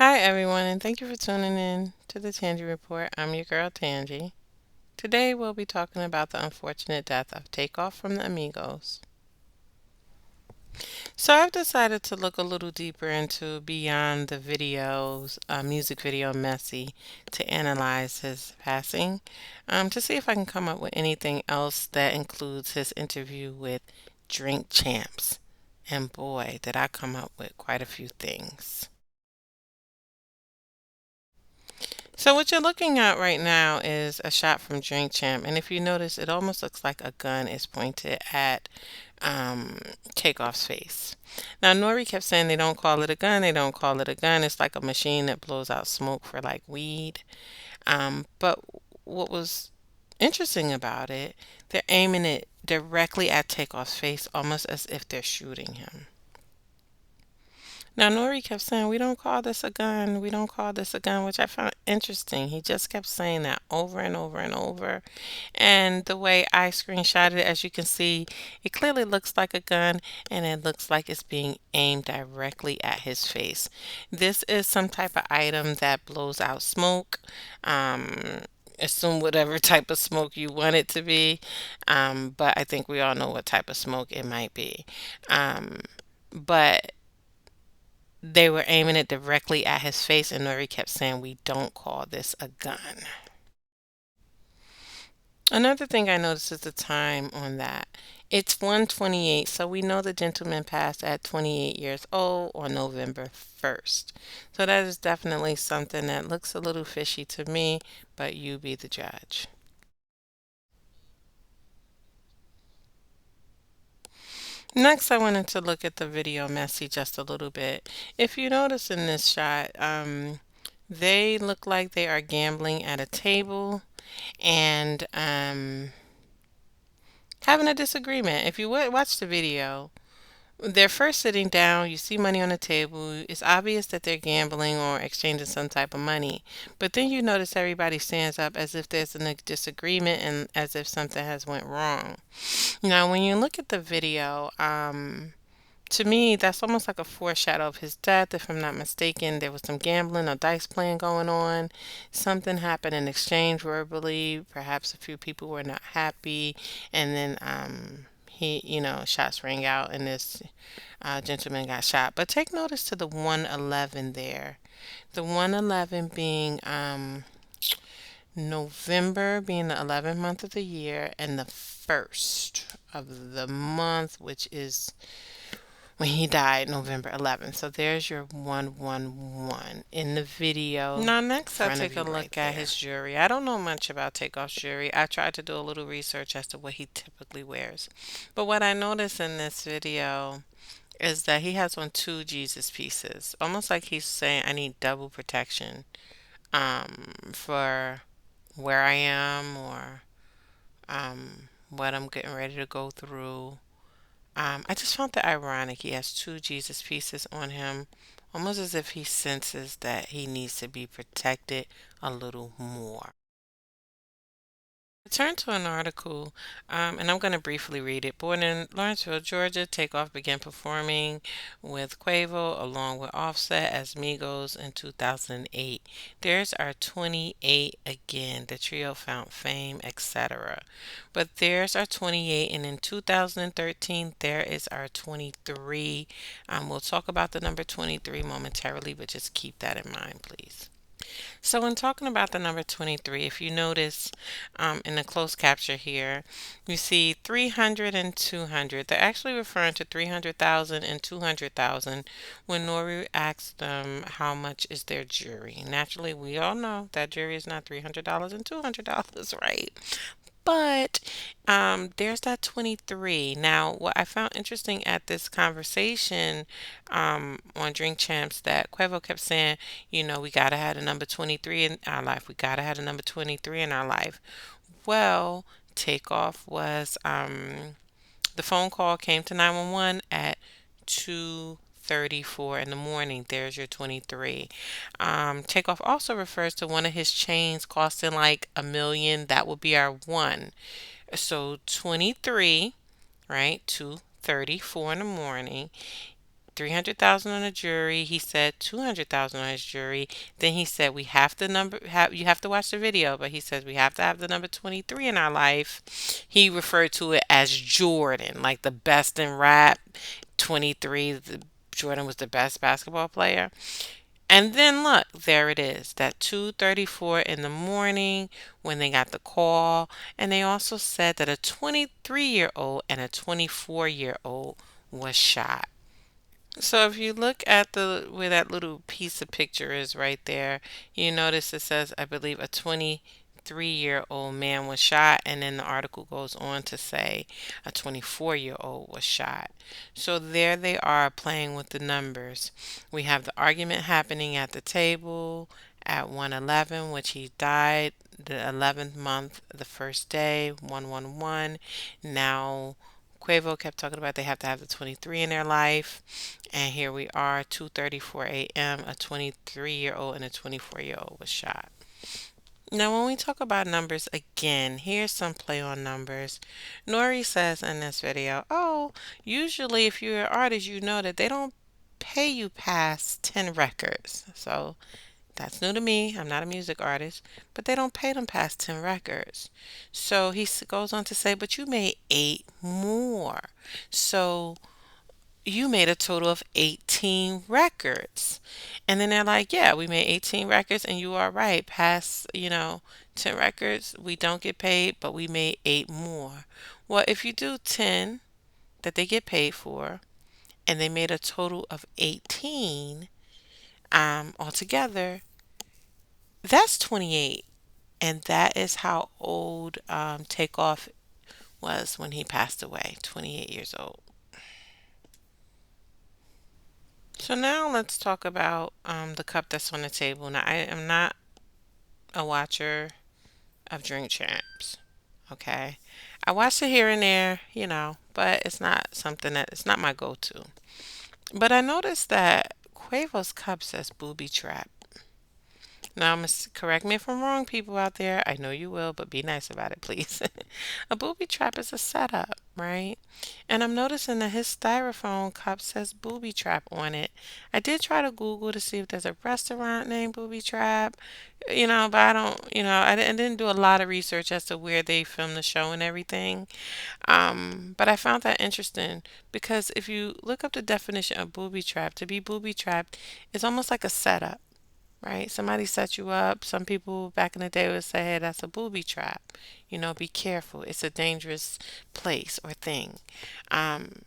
Hi, everyone, and thank you for tuning in to the Tangi Report. I'm your girl, Tangi. Today, we'll be talking about the unfortunate death of Takeoff from the Amigos. So, I've decided to look a little deeper into beyond the videos, music video Messy, to analyze his passing, to see if I can come up with anything else that includes his interview with Drink Champs. And boy, did I come up with quite a few things. So what you're looking at right now is a shot from Drink Champ, and if you notice, it almost looks like a gun is pointed at um, Takeoff's face. Now, Nori kept saying they don't call it a gun, they don't call it a gun. It's like a machine that blows out smoke for like weed. But what was interesting about it, they're aiming it directly at Takeoff's face, almost as if they're shooting him. Now, Nori kept saying, we don't call this a gun. We don't call this a gun, which I found interesting. He just kept saying that over and over and over. And the way I screenshotted it, as you can see, it clearly looks like a gun and it looks like it's being aimed directly at his face. This is some type of item that blows out smoke. Assume whatever type of smoke you want it to be. But I think we all know what type of smoke it might be. But they were aiming it directly at his face, and Nori kept saying, we don't call this a gun. Another thing I noticed is the time on that. It's 1:28, so we know the gentleman passed at 28 years old on November 1st. So that is definitely something that looks a little fishy to me, but you be the judge. Next, I wanted to look at the video messy just a little bit. If you notice in this shot, they look like they are gambling at a table and having a disagreement. If you watch the video, they're first sitting down, you see money on the table. It's obvious that they're gambling or exchanging some type of money. But then you notice everybody stands up as if there's a disagreement and as if something has went wrong. Now, when you look at the video, to me, that's almost like a foreshadow of his death. If I'm not mistaken, there was some gambling or dice playing going on. Something happened in exchange verbally. Perhaps a few people were not happy, and then shots rang out, and this gentleman got shot. But take notice to the 111 there. The 111 being November being the 11th month of the year, and the first of the month, which is when he died November 11th. So there's your 111 in the video. Now, next, I'll take a look at his jewelry. I don't know much about Takeoff's jewelry. I tried to do a little research as to what he typically wears. But what I noticed in this video is that he has on two Jesus pieces, almost like he's saying, I need double protection for where I am or what I'm getting ready to go through. I just found that ironic. He has two Jesus pieces on him, almost as if he senses that he needs to be protected a little more. I turned to an article, and I'm going to briefly read it. Born in Lawrenceville, Georgia, Takeoff began performing with Quavo along with Offset as Migos in 2008. There's our 28 again. The trio found fame, etc. But there's our 28, and in 2013, there is our 23. We'll talk about the number 23 momentarily, but just keep that in mind, please. So when talking about the number 23, if you notice in the close capture here, you see 300 and 200. They're actually referring to 300,000 and 200,000 when Nori asked them how much is their jury. Naturally, we all know that jury is not $300 and $200, right? But there's that 23. Now, what I found interesting at this conversation on Drink Champs that Quavo kept saying, we gotta have a number 23 in our life. We gotta have a number 23 in our life. Well, Takeoff was the phone call came to 911 at 2:34 in the morning. There's your 23. Takeoff also refers to one of his chains costing like $1 million. That would be our one. So 23, right? 2:34 in the morning. 300,000 on a jury. He said 200,000 on his jury. Then he said we have to you have to watch the video, but he says we have to have the number 23 in our life. He referred to it as Jordan, like the best in rap. 23, Jordan was the best basketball player. And then look, there it is, that 2:34 in the morning when they got the call, and they also said that a 23-year-old and a 24-year-old was shot. So if you look at the where that little piece of picture is right there, you notice it says, I believe, a 23-year-old man was shot, and then the article goes on to say a 24-year-old was shot. So there they are playing with the numbers. We have the argument happening at the table at 111, which he died the 11th month, the first day, 111. Now Quavo kept talking about they have to have the 23 in their life. And here we are, 2:34 a.m. A 23-year-old and a 24-year-old was shot. Now, when we talk about numbers again, here's some play on numbers. Nori says in this video, oh, usually if you're an artist, you know that they don't pay you past 10 records. So that's new to me. I'm not a music artist, but they don't pay them past 10 records. So he goes on to say, but you made 8 more. So you made a total of 18 records. And then they're like, yeah, we made 18 records, and you are right. Past, 10 records, we don't get paid, but we made 8 more. Well, if you do 10 that they get paid for, and they made a total of 18 altogether, that's 28. And that is how old Takeoff was when he passed away, 28 years old. So now let's talk about the cup that's on the table. Now, I am not a watcher of Drink Champs. Okay. I watch it here and there, but it's not something it's not my go-to. But I noticed that Quavo's cup says booby trap. Now, correct me if I'm wrong, people out there. I know you will, but be nice about it, please. A booby trap is a setup, right? And I'm noticing that his styrofoam cup says booby trap on it. I did try to Google to see if there's a restaurant named Booby Trap, but I don't, I didn't do a lot of research as to where they filmed the show and everything. But I found that interesting because if you look up the definition of booby trap, to be booby trapped is almost like a setup, right? Somebody set you up. Some people back in the day would say, hey, that's a booby trap. Be careful. It's a dangerous place or thing. Um,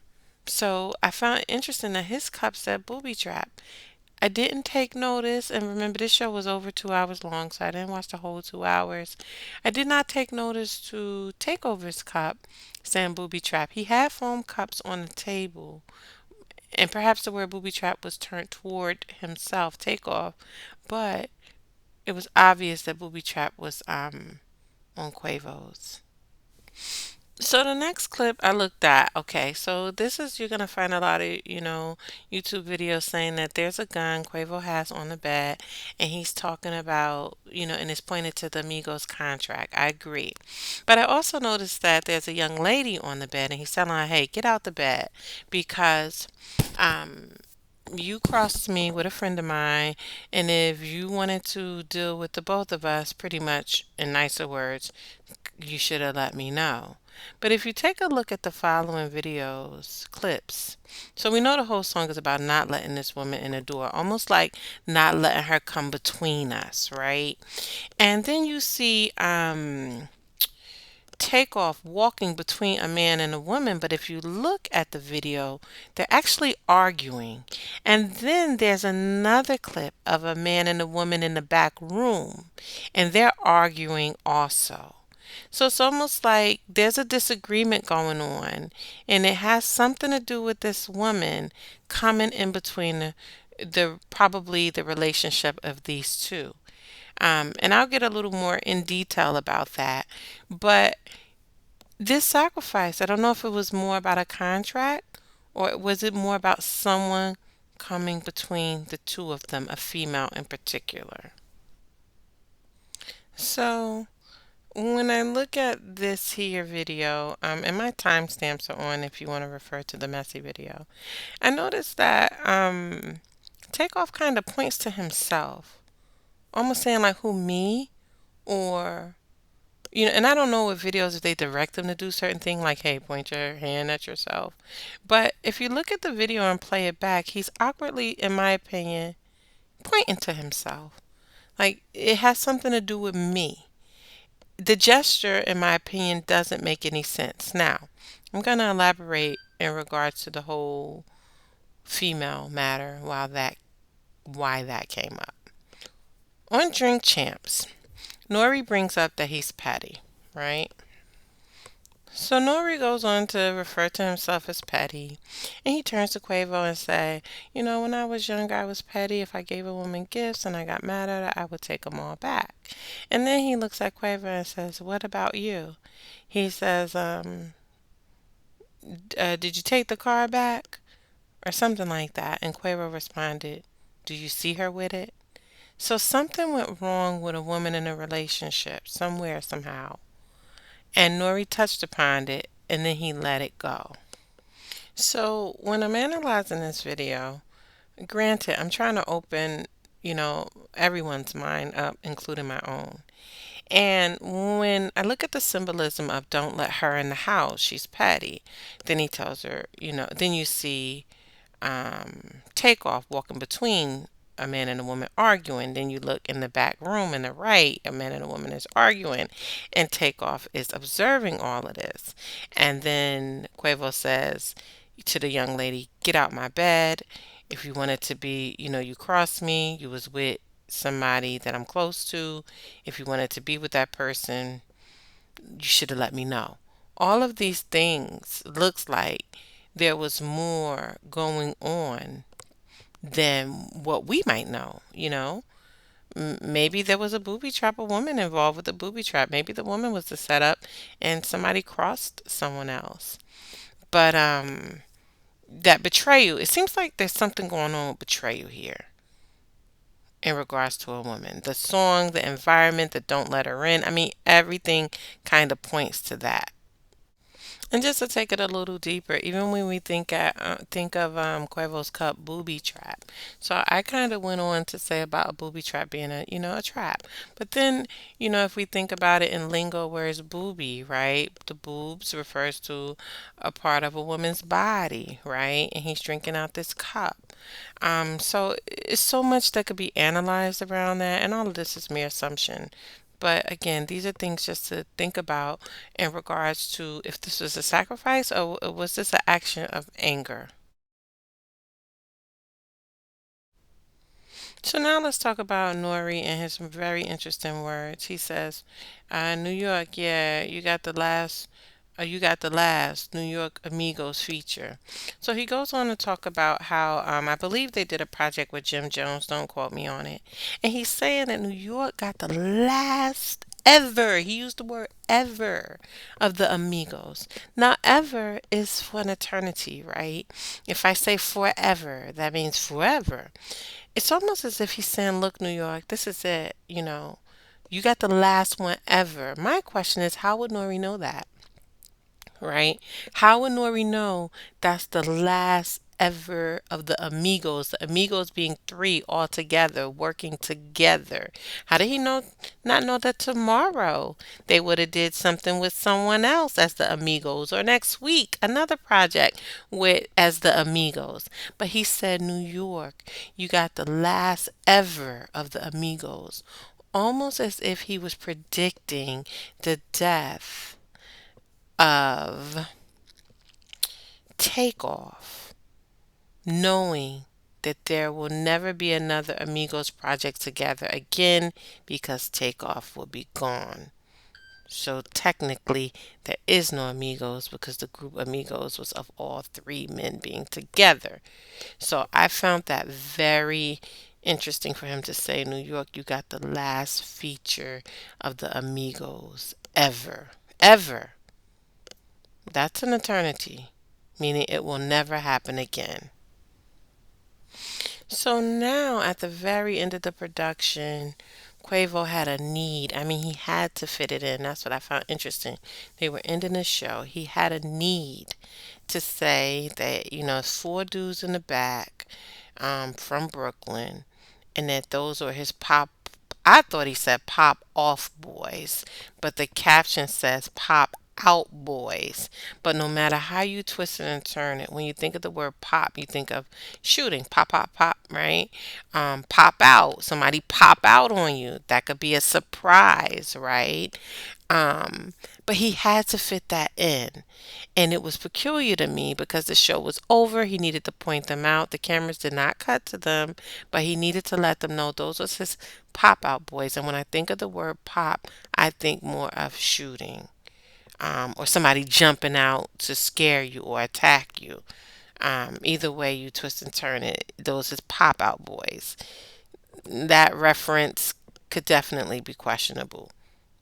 so I found it interesting that his cup said booby trap. I didn't take notice, and remember, this show was over 2 hours long, so I didn't watch the whole 2 hours. I did not take notice to Takeover's cup saying booby trap. He had foam cups on the table, and perhaps the word booby trap was turned toward himself, Takeoff, but it was obvious that booby trap was on Quavo's. So the next clip I looked at, okay, so this is, you're gonna find a lot of, YouTube videos saying that there's a gun Quavo has on the bed, and he's talking about, and it's pointed to the Migos contract. I agree. But I also noticed that there's a young lady on the bed, and he's telling her, hey, get out the bed because um you crossed me with a friend of mine, and if you wanted to deal with the both of us, pretty much in nicer words, you should have let me know. But if you take a look at the following videos, clips, so we know the whole song is about not letting this woman in the door, almost like not letting her come between us, right? And then you see Takeoff walking between a man and a woman, but if you look at the video, they're actually arguing. And then there's another clip of a man and a woman in the back room, and they're arguing also. So it's almost like there's a disagreement going on, and it has something to do with this woman coming in between the probably the relationship of these two. And I'll get a little more in detail about that. But this sacrifice, I don't know if it was more about a contract or was it more about someone coming between the two of them, a female in particular. So When I look at this here video, and my timestamps are on if you want to refer to the messy video, I noticed that Takeoff kind of points to himself, almost saying like, "Who, me?" Or and I don't know what videos if they direct them to do certain thing like, "Hey, point your hand at yourself." But if you look at the video and play it back, he's awkwardly, in my opinion, pointing to himself. Like it has something to do with me. The gesture, in my opinion, doesn't make any sense. Now, I'm going to elaborate in regards to the whole female matter why that came up. On Drink Champs, Nori brings up that he's petty, right? So Nori goes on to refer to himself as petty, and he turns to Quavo and say, when I was younger, I was petty. If I gave a woman gifts and I got mad at her, I would take them all back. And then he looks at Quavo and says, what about you? He says, did you take the car back? Or something like that. And Quavo responded, do you see her with it? So something went wrong with a woman in a relationship, somewhere, somehow. And Nori touched upon it and then he let it go. So when I'm analyzing this video, granted, I'm trying to open, everyone's mind up, including my own. And when I look at the symbolism of don't let her in the house, she's petty. Then he tells her, then you see Takeoff walking between a man and a woman arguing. Then you look in the back room in the right, a man and a woman is arguing, and Takeoff is observing all of this. And then Quavo says to the young lady, "Get out my bed. If you wanted to be, you crossed me. You was with somebody that I'm close to. If you wanted to be with that person, you should have let me know." All of these things looks like there was more going on than what we might know. Maybe there was a booby trap, a woman involved with a booby trap. Maybe the woman was the setup and somebody crossed someone else. But that betrayal, it seems like there's something going on with betrayal here in regards to a woman. The song, the environment, the don't let her in. I mean, everything kind of points to that. And just to take it a little deeper, even when we think of Quavo's cup booby trap. So I kind of went on to say about a booby trap being a trap. But then if we think about it in lingo, where it's booby, right? The boobs refers to a part of a woman's body, right? And he's drinking out this cup. So it's so much that could be analyzed around that, and all of this is mere assumption. But again, these are things just to think about in regards to if this was a sacrifice or was this an action of anger. So now let's talk about Nori and his very interesting words. He says, New York, yeah, you got the last New York Amigos feature. So he goes on to talk about how I believe they did a project with Jim Jones, don't quote me on it. And he's saying that New York got the last ever, he used the word ever, of the Amigos. Now, ever is for an eternity, right? If I say forever, that means forever. It's almost as if he's saying, look, New York, this is it. You got the last one ever. My question is, how would Nori know that? Right? How would Nori know that's the last ever of the amigos? The amigos being three all together, working together. How did he not know that tomorrow they would have did something with someone else as the amigos, or next week another project with as the amigos? But he said, New York, you got the last ever of the amigos. Almost as if he was predicting the death of Takeoff, knowing that there will never be another Amigos project together again because Takeoff will be gone. So technically, there is no Amigos because the group Amigos was of all three men being together. So I found that very interesting for him to say, New York, you got the last feature of the Amigos ever. Ever. That's an eternity, meaning it will never happen again. So now, at the very end of the production, Quavo had a need. I mean, he had to fit it in. That's what I found interesting. They were ending the show. He had a need to say that, it's four dudes in the back from Brooklyn, and that those were his pop. I thought he said pop off boys, but the caption says pop out boys. But no matter how you twist it and turn it, when you think of the word pop, you think of shooting, pop, pop, pop, right? Pop out, somebody pop out on you. That could be a surprise, right? Um, but he had to fit that in. And it was peculiar to me because the show was over. He needed to point them out. The cameras did not cut to them, but he needed to let them know those was his pop out boys. And when I think of the word pop, I think more of shooting, or somebody jumping out to scare you or attack you. Either way you twist and turn it, those is pop out boys. That reference could definitely be questionable,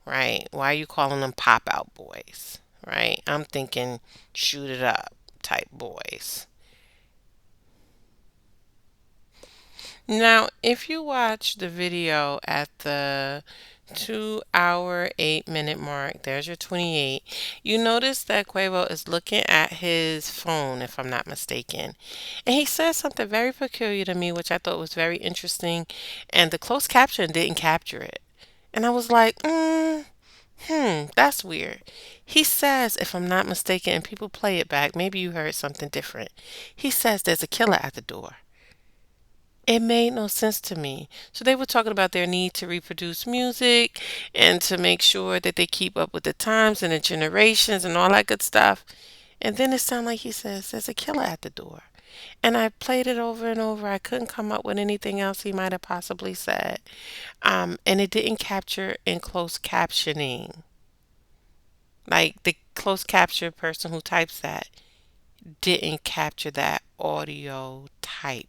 right? Why are you calling them pop out boys, right? I'm thinking shoot it up type boys. Now, if you watch the video at the 2 hour 8 minute mark, there's your 28. You notice that Quavo is looking at his phone, if I'm not mistaken. And he says something very peculiar to me, which I thought was very interesting. And the closed caption didn't capture it. And I was like, that's weird. He says, if I'm not mistaken, and people play it back, maybe you heard something different. He says there's a killer at the door. It made no sense to me. So they were talking about their need to reproduce music and to make sure that they keep up with the times and the generations and all that good stuff. And then it sounded like he says there's a killer at the door. And I played it over and over. I couldn't come up with anything else he might have possibly said. And it didn't capture in closed captioning. Like the closed capture person who types that didn't capture that audio typed.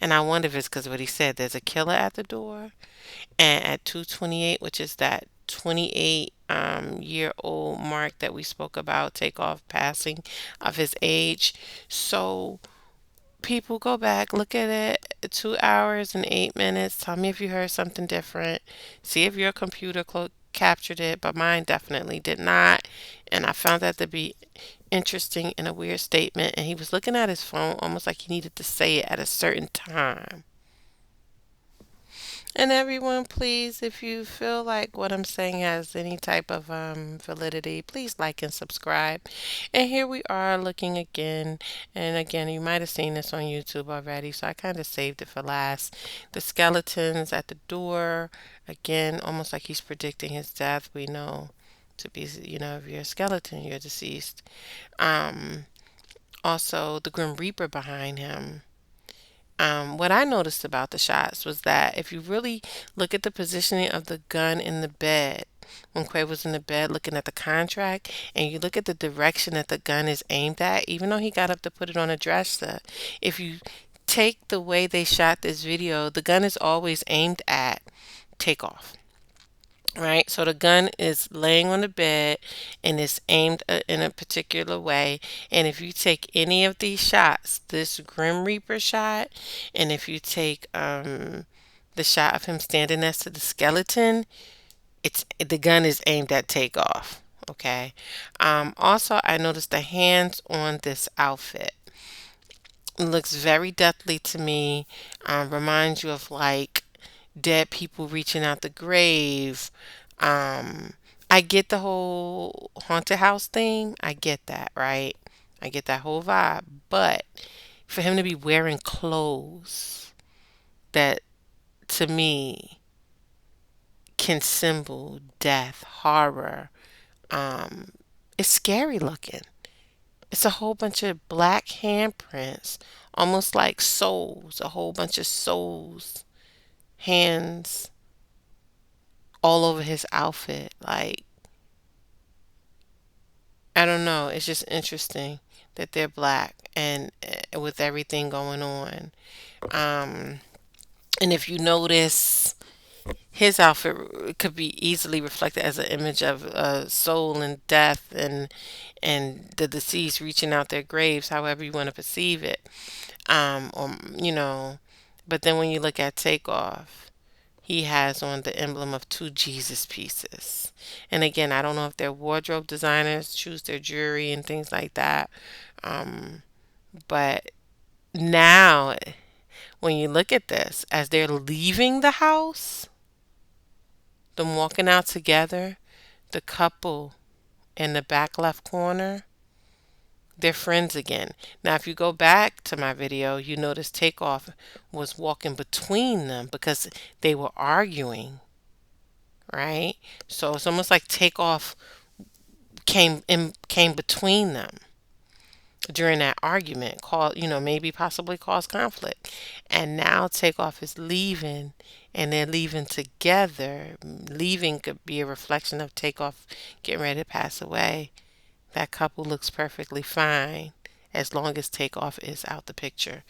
And I wonder if it's because what he said, there's a killer at the door. And at 2:28, which is that 28 year old mark that we spoke about, Takeoff passing of his age. So people go back, look at it, 2 hours and 8 minutes. Tell me if you heard something different. See if your computer captured it, but mine definitely did not. And I found that to be interesting and a weird statement. And he was looking at his phone almost like he needed to say it at a certain time. And everyone, please, if you feel like what I'm saying has any type of validity, please like and subscribe. And here we are looking again. And again, you might have seen this on YouTube already, so I kind of saved it for last. The skeletons at the door. Again, almost like he's predicting his death. We know to be, if you're a skeleton, you're deceased. Um, Also, the Grim Reaper behind him. What I noticed about the shots was that if you really look at the positioning of the gun in the bed, when Quay was in the bed looking at the contract, and you look at the direction that the gun is aimed at, even though he got up to put it on a dresser, if you take the way they shot this video, the gun is always aimed at Takeoff. Right, so the gun is laying on the bed and it's aimed in a particular way. And if you take any of these shots, this Grim Reaper shot, and if you take the shot of him standing next to the skeleton, it's the gun is aimed at Takeoff. Okay. Also, I noticed the hands on this outfit. It looks very deathly to me. Reminds you of like dead people reaching out the grave. Um, I get the whole haunted house thing. I get that, right? I get that whole vibe. But for him to be wearing clothes that to me can symbol death, horror, um, it's scary looking. It's a whole bunch of black handprints, almost like souls, a whole bunch of souls, hands all over his outfit. Like, I don't know. It's just interesting that they're black and with everything going on. Um, and if you notice, his outfit could be easily reflected as an image of soul and death and the deceased reaching out their graves, however you want to perceive it. Or but then when you look at Takeoff, he has on the emblem of two Jesus pieces. And again, I don't know if they're wardrobe designers, choose their jewelry and things like that. Um, but now, when you look at this, as they're leaving the house, them walking out together, the couple in the back left corner, they're friends again. Now, if you go back to my video, you notice Takeoff was walking between them because they were arguing, right? So it's almost like Takeoff came between them during that argument, maybe possibly caused conflict. And now Takeoff is leaving, and they're leaving together. Leaving could be a reflection of Takeoff getting ready to pass away. That couple looks perfectly fine as long as Takeoff is out the picture.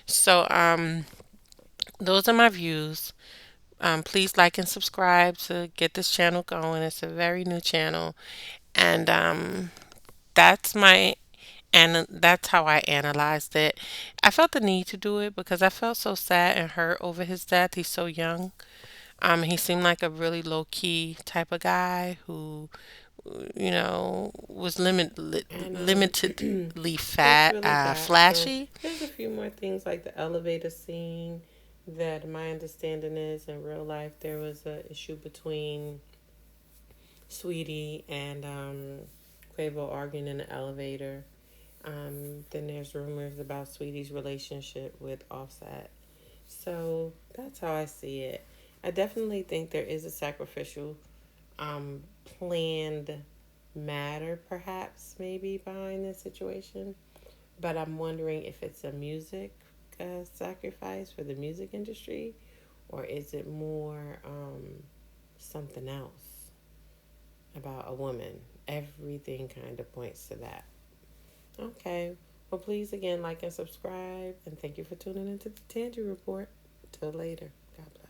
So, those are my views. Please like and subscribe to get this channel going. It's a very new channel, and that's my and that's how I analyzed it. I felt the need to do it because I felt so sad and hurt over his death. He's so young. He seemed like a really low key type of guy who, was And limitedly it's fat, really bad. So flashy. there's a few more things like the elevator scene that my understanding is in real life there was a issue between Sweetie and Quavo arguing in the elevator. Then there's rumors about Sweetie's relationship with Offset. So that's how I see it. I definitely think there is a sacrificial, planned matter, perhaps, maybe behind this situation. But I'm wondering if it's a music sacrifice for the music industry, or is it more something else about a woman? Everything kind of points to that. Okay. Well, please again like and subscribe, and thank you for tuning into the Tangy Report. Till later. God bless.